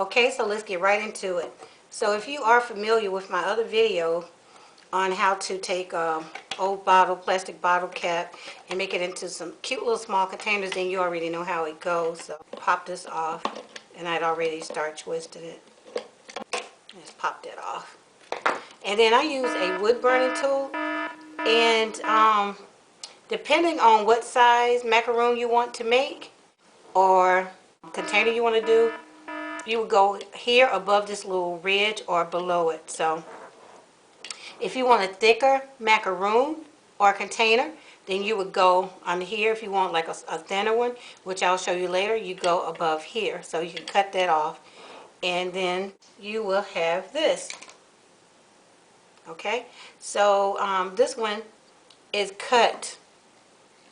Okay, so let's get right into it. So if you are familiar with my other video on how to take old plastic bottle cap and make it into some cute little small containers, then you already know how it goes. So pop this off, and I'd already start twisting it. Just pop that off. And then I use a wood burning tool, and depending on what size macaroon you want to make or container you want to do, you would go here above this little ridge or below it. So if you want a thicker macaroon or container, then you would go on here. If you want like a thinner one, which I'll show you later, you go above here. So you can cut that off, and then you will have this. Okay, so this one is cut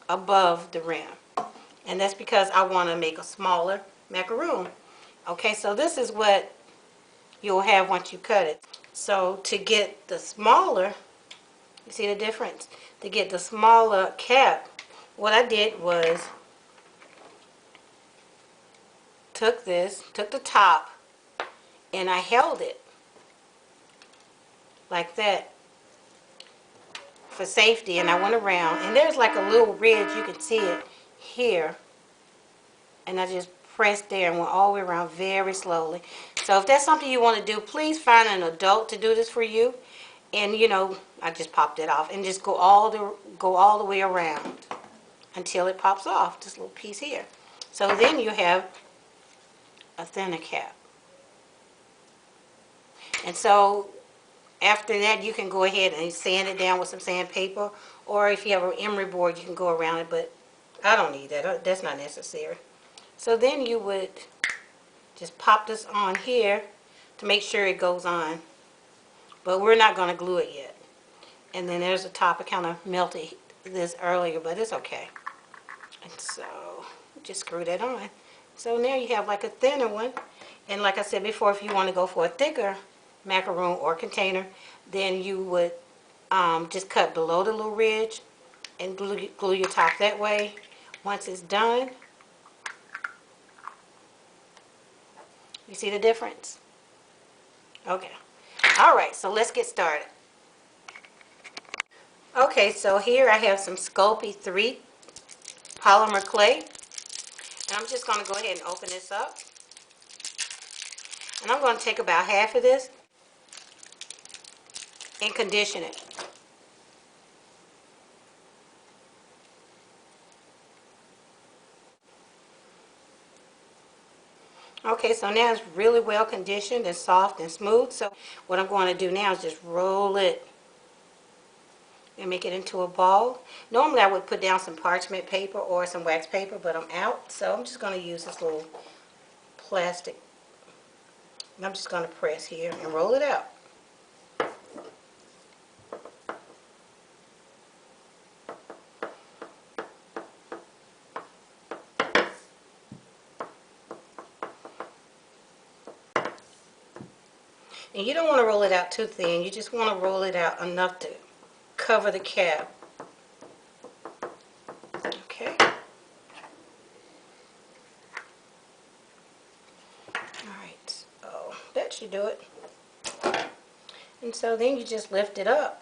above the rim, and that's because I want to make a smaller macaroon. Okay, so this is what you'll have once you cut it. So to get the smaller, you see the difference? To get the smaller cap, what I did was took the top, and I held it like that for safety, and I went around, and there's like a little ridge, you can see it here, and I just pressed there and went all the way around very slowly. So if that's something you want to do, please find an adult to do this for you. And you know, I just popped it off and just go all the way around until it pops off, this little piece here. So then you have a thinner cap. And so after that, you can go ahead and sand it down with some sandpaper, or if you have an emery board, you can go around it, but I don't need that. That's not necessary. So then you would just pop this on here to make sure it goes on, but we're not going to glue it yet. And then there's the top. I kind of melted this earlier, but it's okay. And so just screw that on. So now you have like a thinner one, and like I said before, if you want to go for a thicker macaroon or container, then you would just cut below the little ridge and glue your top that way. Once it's done, you see the difference? Okay. Alright, so let's get started. Okay, so here I have some Sculpey 3 polymer clay. And I'm just going to go ahead and open this up. And I'm going to take about half of this and condition it. Okay, so now it's really well conditioned and soft and smooth. So what I'm going to do now is just roll it and make it into a ball. Normally I would put down some parchment paper or some wax paper, but I'm out. So I'm just going to use this little plastic. And I'm just going to press here and roll it out. And you don't want to roll it out too thin. You just want to roll it out enough to cover the cap. Okay. Alright, so that should do it. And so then you just lift it up.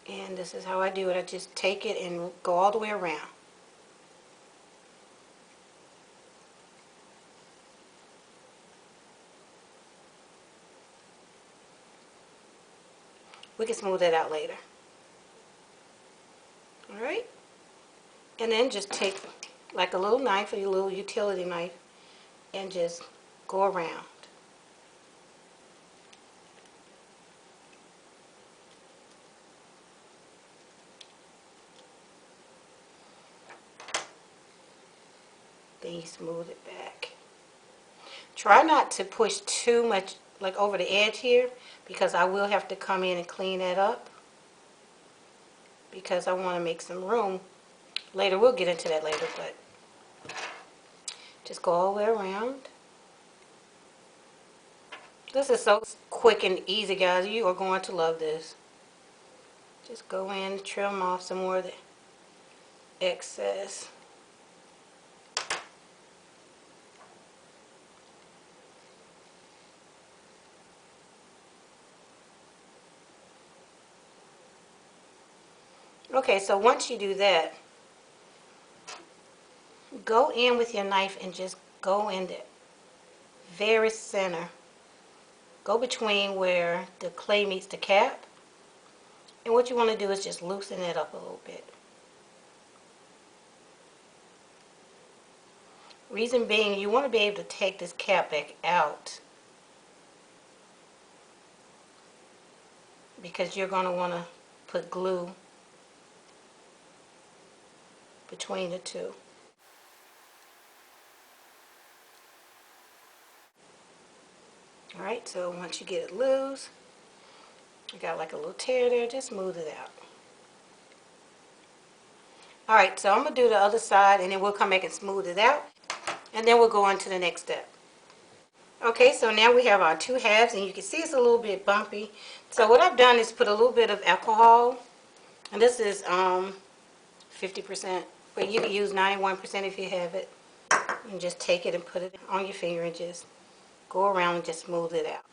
And this is how I do it. I just take it and go all the way around. We can smooth that out later. Alright? And then just take like a little knife or your little utility knife and just go around. Then you smooth it back. Try not to push too much like over the edge here, because I will have to come in and clean that up because I want to make some room later. We'll get into that later, but just go all the way around. This is so quick and easy, guys. You are going to love this. Just go in and trim off some more of the excess. Okay, so once you do that, go in with your knife and just go in the very center. Go between where the clay meets the cap. And what you want to do is just loosen it up a little bit. Reason being, you want to be able to take this cap back out, because you're going to want to put glue between the two. Alright, so once you get it loose, you got like a little tear there, just smooth it out. Alright, so I'm going to do the other side and then we'll come back and smooth it out. And then we'll go on to the next step. Okay, so now we have our two halves and you can see it's a little bit bumpy. So what I've done is put a little bit of alcohol. And this is 50%, but you can use 91% if you have it. And just take it and put it on your finger and just go around and just smooth it out.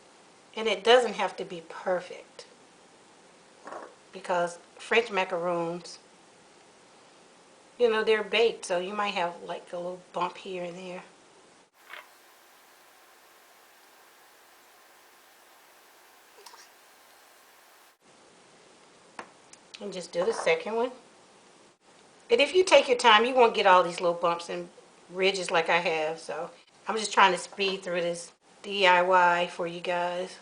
And it doesn't have to be perfect, because French macaroons, you know, they're baked, so you might have like a little bump here and there. And just do the second one. And if you take your time, you won't get all these little bumps and ridges like I have. So I'm just trying to speed through this DIY for you guys.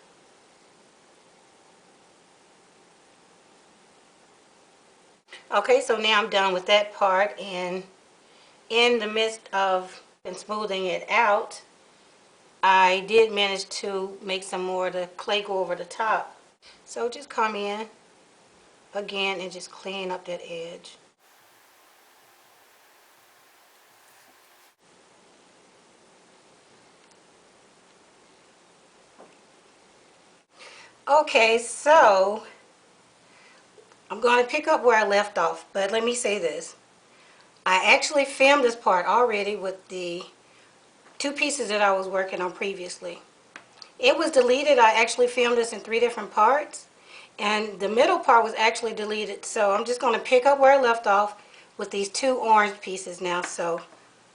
Okay, so now I'm done with that part, and in the midst of smoothing it out, I did manage to make some more of the clay go over the top. So just come in again and just clean up that edge. Okay, so I'm going to pick up where I left off, but let me say this. I actually filmed this part already with the two pieces that I was working on previously. It was deleted. I actually filmed this in 3 different parts, and the middle part was actually deleted. So I'm just going to pick up where I left off with these 2 orange pieces now. So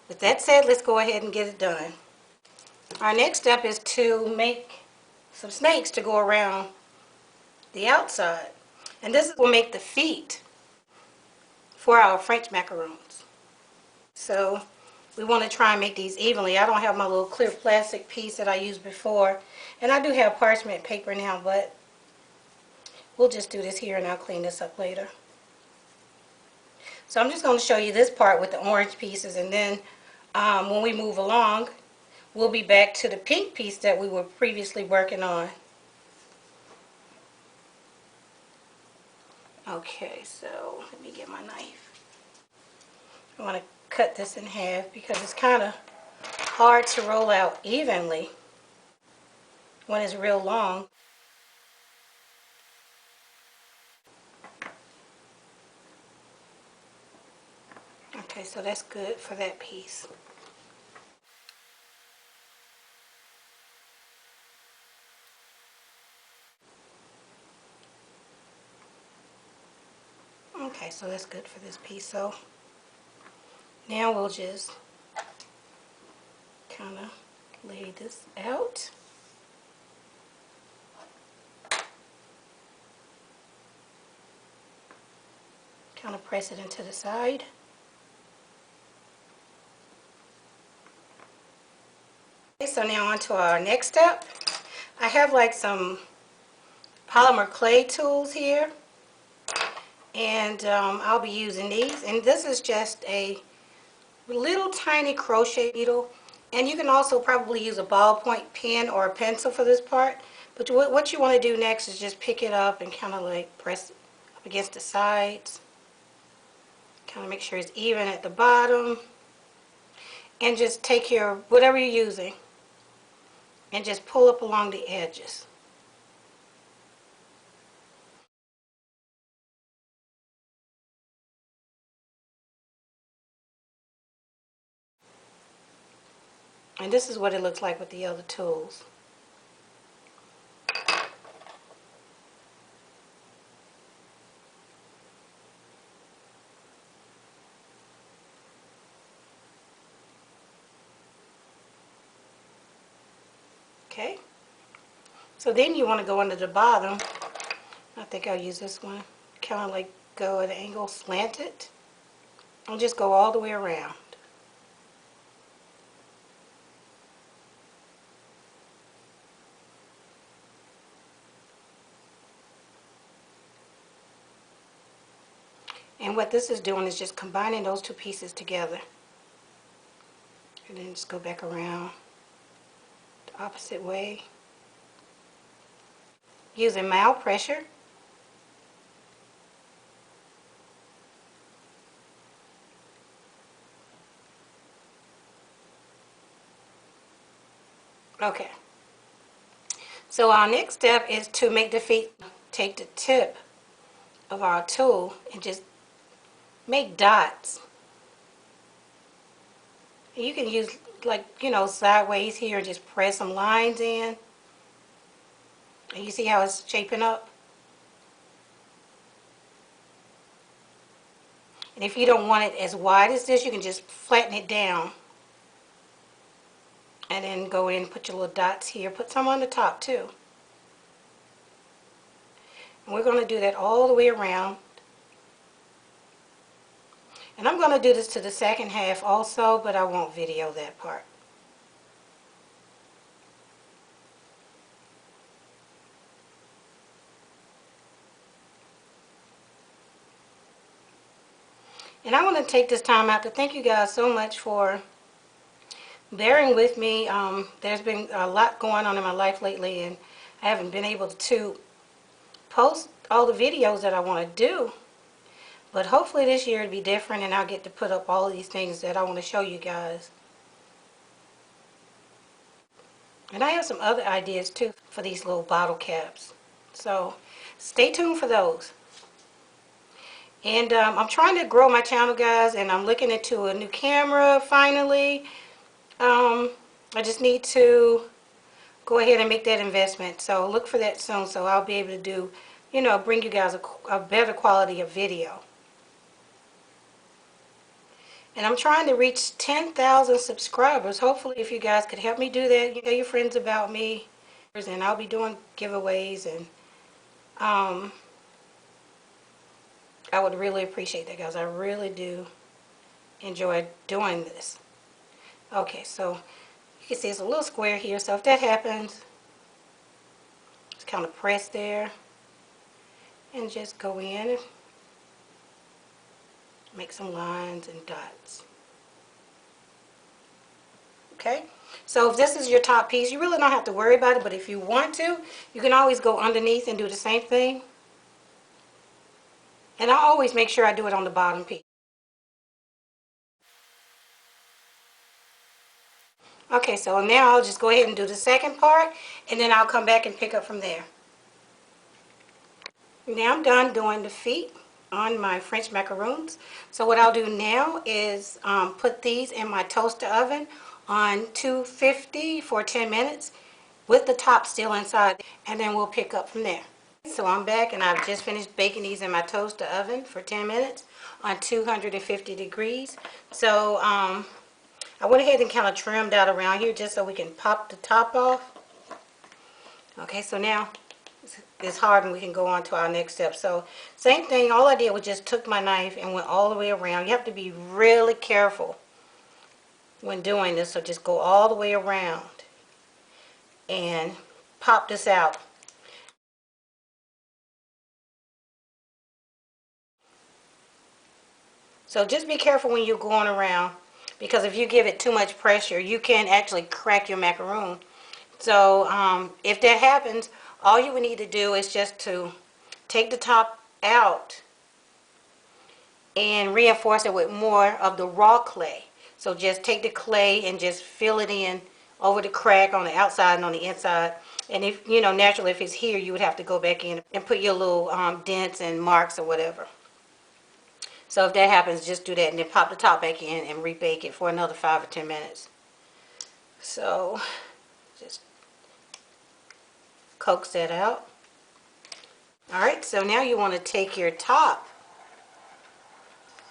with that said, let's go ahead and get it done. Our next step is to make some snakes to go around the outside. And this will make the feet for our French macaroons. So we want to try and make these evenly. I don't have my little clear plastic piece that I used before. And I do have parchment paper now, but we'll just do this here and I'll clean this up later. So I'm just going to show you this part with the orange pieces, and then when we move along, we'll be back to the pink piece that we were previously working on. Okay, so let me get my knife. I want to cut this in half because it's kind of hard to roll out evenly when it's real long. Okay, so that's good for that piece. Okay, so that's good for this piece. So now we'll just kind of lay this out. Kind of press it into the side. Okay, so now on to our next step. I have like some polymer clay tools here, and I'll be using these. And this is just a little tiny crochet needle, and you can also probably use a ballpoint pen or a pencil for this part. But what you want to do next is just pick it up and kind of like press it up against the sides. Kind of make sure it's even at the bottom, and just take your whatever you're using and just pull up along the edges. And this is what it looks like with the other tools. Okay, so then you want to go under the bottom. I think I'll use this one, kind of like go at an angle, slant it, and just go all the way around. And what this is doing is just combining those two pieces together. And then just go back around the opposite way. Using mild pressure. Okay. So our next step is to make the feet. Take the tip of our tool and just make dots. You can use, like, sideways here and just press some lines in. And you see how it's shaping up? And if you don't want it as wide as this, you can just flatten it down. And then go in and put your little dots here. Put some on the top too. And we're going to do that all the way around. And I'm going to do this to the second half also, but I won't video that part. And I want to take this time out to thank you guys so much for bearing with me. There's been a lot going on in my life lately, and I haven't been able to post all the videos that I want to do. But hopefully this year it'll be different, and I'll get to put up all of these things that I want to show you guys. And I have some other ideas too for these little bottle caps. So stay tuned for those. And I'm trying to grow my channel, guys, and I'm looking into a new camera finally. I just need to go ahead and make that investment. So look for that soon, so I'll be able to do, bring you guys a better quality of video. And I'm trying to reach 10,000 subscribers. Hopefully, if you guys could help me do that, you tell your friends about me. And I'll be doing giveaways, and I would really appreciate that, guys. I really do enjoy doing this. Okay, so you can see it's a little square here. So if that happens, just kind of press there and just go in, make some lines and dots. Okay, so if this is your top piece, you really don't have to worry about it, but if you want to, you can always go underneath and do the same thing. And I always make sure I do it on the bottom piece. Okay, so now I'll just go ahead and do the second part, and then I'll come back and pick up from there. Now I'm done doing the feet on my French macaroons. So what I'll do now is put these in my toaster oven on 250 for 10 minutes with the top still inside, and then we'll pick up from there. So I'm back, and I've just finished baking these in my toaster oven for 10 minutes on 250 degrees. So I went ahead and kind of trimmed out around here just so we can pop the top off. Okay, so now it's hard and we can go on to our next step. So same thing, all I did was just took my knife and went all the way around. You have to be really careful when doing this, so just go all the way around and pop this out. So just be careful when you're going around, because if you give it too much pressure, you can actually crack your macaroon. So if that happens, all you would need to do is just to take the top out and reinforce it with more of the raw clay. So just take the clay and just fill it in over the crack on the outside and on the inside. And if, naturally if it's here, you would have to go back in and put your little dents and marks or whatever. So if that happens, just do that and then pop the top back in and rebake it for another 5 or 10 minutes. So just coax that out. Alright, so now you want to take your top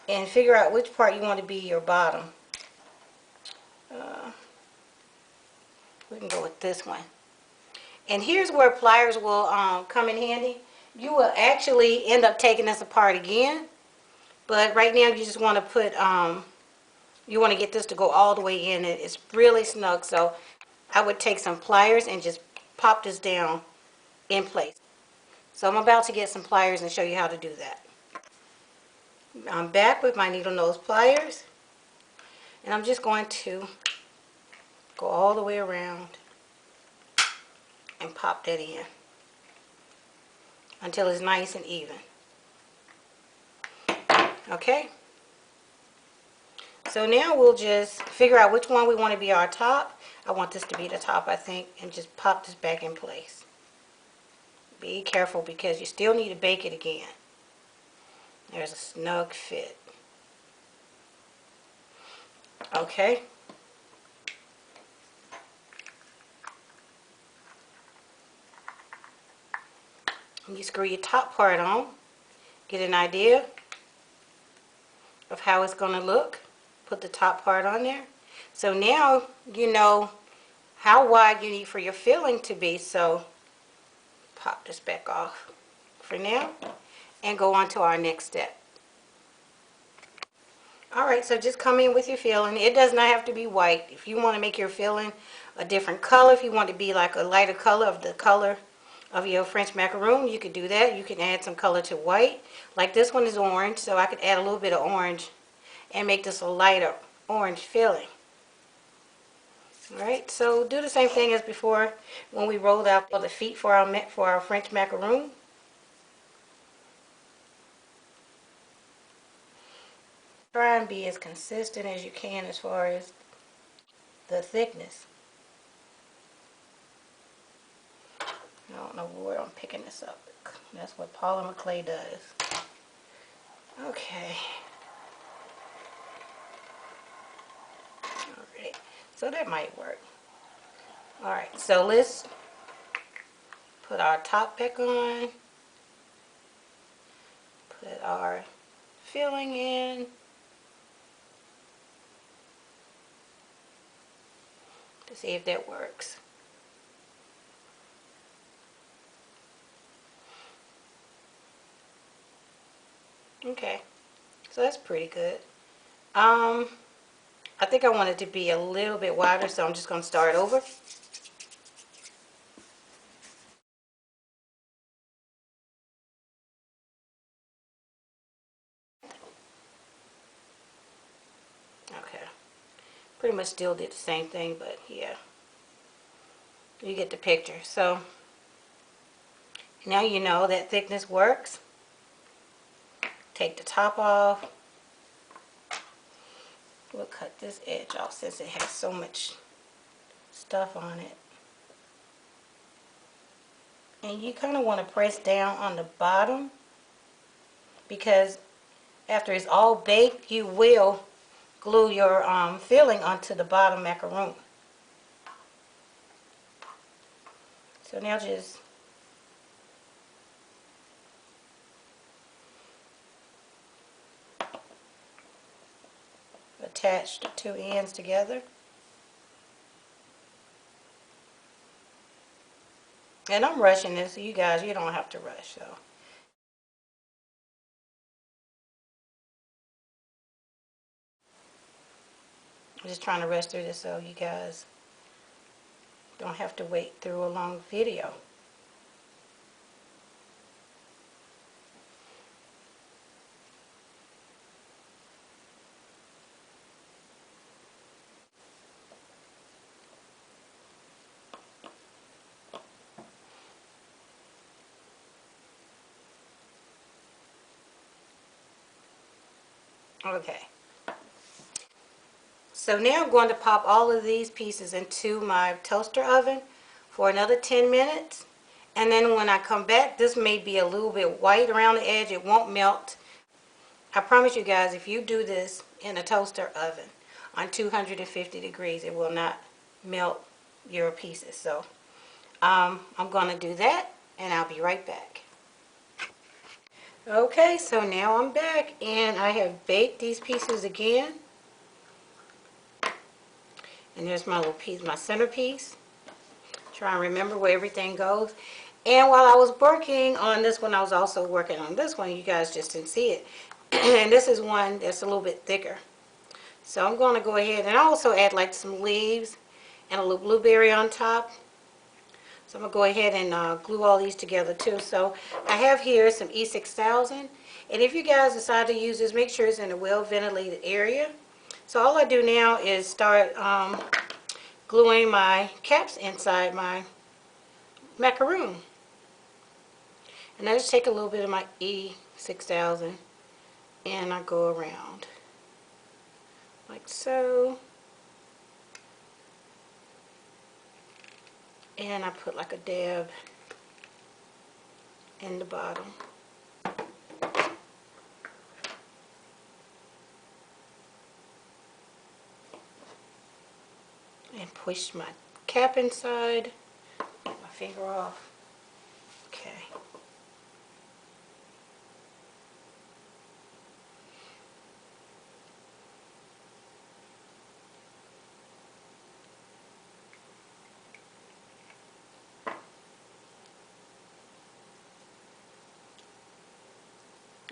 and figure out which part you want to be your bottom. We can go with this one. And here's where pliers will come in handy. You will actually end up taking this apart again, but right now you just want to put, you want to get this to go all the way in. It's really snug, so I would take some pliers and just pop this down in place. So I'm about to get some pliers and show you how to do that. I'm back with my needle nose pliers, and I'm just going to go all the way around and pop that in until it's nice and even. Okay, so now we'll just figure out which one we want to be our top. I want this to be the top, I think, and just pop this back in place. Be careful because you still need to bake it again. There's a snug fit. Okay. And you screw your top part on. Get an idea of how it's going to look. Put the top part on there. So now you know how wide you need for your filling to be. So pop this back off for now and go on to our next step. Alright, so just come in with your filling. It does not have to be white. If you want to make your filling a different color, if you want it to be like a lighter color of the color of your French macaroon, you could do that. You can add some color to white. Like this one is orange, so I could add a little bit of orange and make this a lighter orange filling. Alright, so do the same thing as before when we rolled out the feet for our French macaroon. Try and be as consistent as you can as far as the thickness. I don't know where I'm picking this up. That's what polymer clay does. Okay. Alright, so that might work. Alright, so let's put our top back on. Put our filling in. To see if that works. Okay, so that's pretty good. I think I want it to be a little bit wider, so I'm just going to start over. Okay, pretty much still did the same thing, but yeah, you get the picture. So now you know that thickness works. Take the top off. We'll cut this edge off since it has so much stuff on it. And you kind of want to press down on the bottom because after it's all baked, you will glue your filling onto the bottom macaroon. So now just attach the two ends together. And I'm rushing this, so you guys, you don't have to rush. So I'm just trying to rush through this so you guys don't have to wait through a long video. Okay. So now I'm going to pop all of these pieces into my toaster oven for another 10 minutes. And then when I come back, this may be a little bit white around the edge. It won't melt. I promise you guys, if you do this in a toaster oven on 250 degrees, it will not melt your pieces. So I'm going to do that, and I'll be right back. Okay, so now I'm back, and I have baked these pieces again. And there's my little piece, my centerpiece. Try and remember where everything goes. And while I was working on this one, I was also working on this one. You guys just didn't see it. And this is one that's a little bit thicker. So I'm going to go ahead and also add like some leaves and a little blueberry on top. So I'm going to go ahead and glue all these together too. So I have here some E6000. And if you guys decide to use this, make sure it's in a well-ventilated area. So all I do now is start gluing my caps inside my macaroon. And I just take a little bit of my E6000 and I go around like so. And I put like a dab in the bottom. And push my cap inside. Get my finger off. Okay.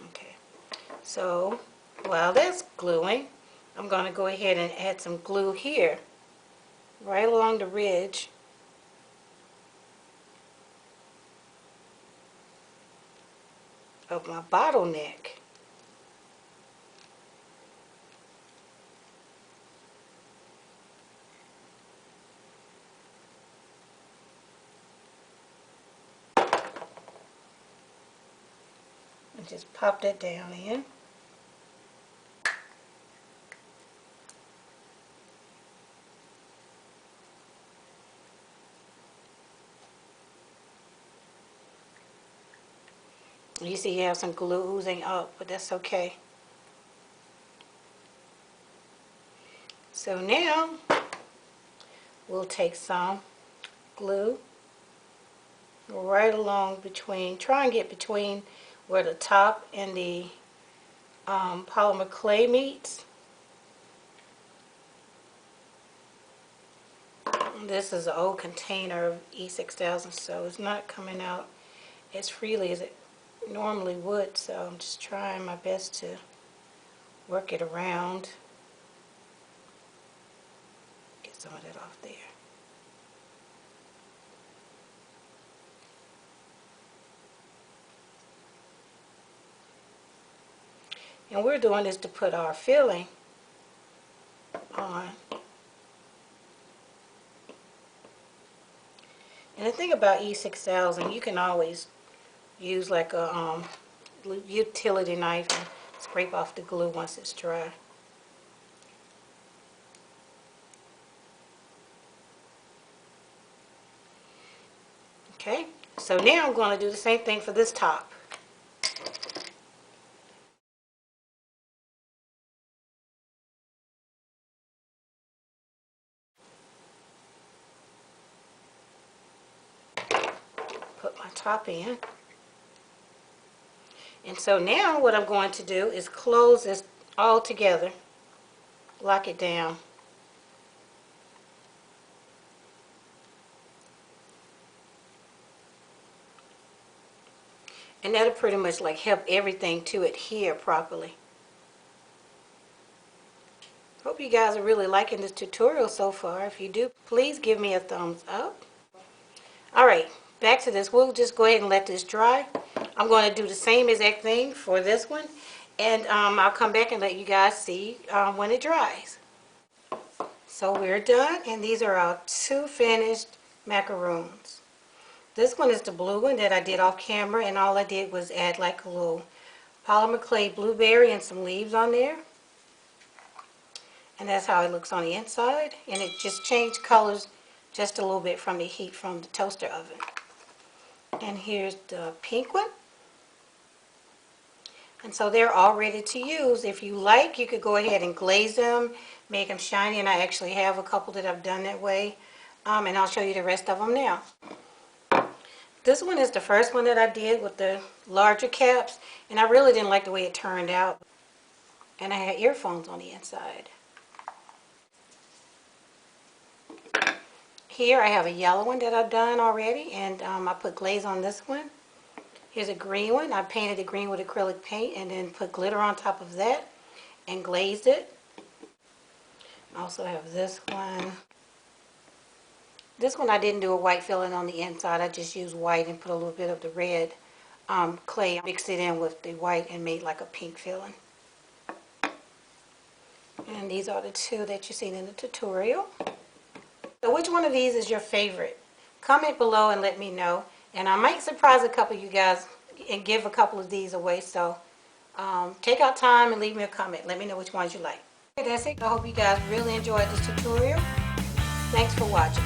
Okay. So while that's gluing, I'm going to go ahead and add some glue here, right along the ridge of my bottleneck. And just pop that down in. You see you have some glue oozing up, but that's okay. So now we'll take some glue right along between, try and get between where the top and the polymer clay meets. This is an old container of E6000, so it's not coming out as freely as it normally would, so I'm just trying my best to work it around. Get some of that off there. And we're doing this to put our filling on. And the thing about E6000, you can always use like a utility knife and scrape off the glue once it's dry. Okay, so now I'm going to do the same thing for this top. Put my top in. And so now what I'm going to do is close this all together, lock it down. And that'll pretty much like help everything to adhere properly. Hope you guys are really liking this tutorial so far. If you do, please give me a thumbs up. Alright, back to this. We'll just go ahead and let this dry. I'm going to do the same exact thing for this one. And I'll come back and let you guys see when it dries. So we're done, and these are our two finished macaroons. This one is the blue one that I did off camera, and all I did was add like a little polymer clay blueberry and some leaves on there. And that's how it looks on the inside. And it just changed colors just a little bit from the heat from the toaster oven. And here's the pink one. And so they're all ready to use. If you like, you could go ahead and glaze them, make them shiny, and I actually have a couple that I've done that way. And I'll show you the rest of them now. This one is the first one that I did with the larger caps, and I really didn't like the way it turned out. And I had earphones on the inside. Here I have a yellow one that I've done already, and I put glaze on this one. Here's a green one. I painted the green with acrylic paint and then put glitter on top of that and glazed it. I also have this one. This one I didn't do a white filling on the inside. I just used white and put a little bit of the red clay. Mixed it in with the white and made like a pink filling. And these are the two that you've seen in the tutorial. So which one of these is your favorite? Comment below and let me know. And I might surprise a couple of you guys and give a couple of these away. So take out time and leave me a comment. Let me know which ones you like. Okay, that's it. I hope you guys really enjoyed this tutorial. Thanks for watching.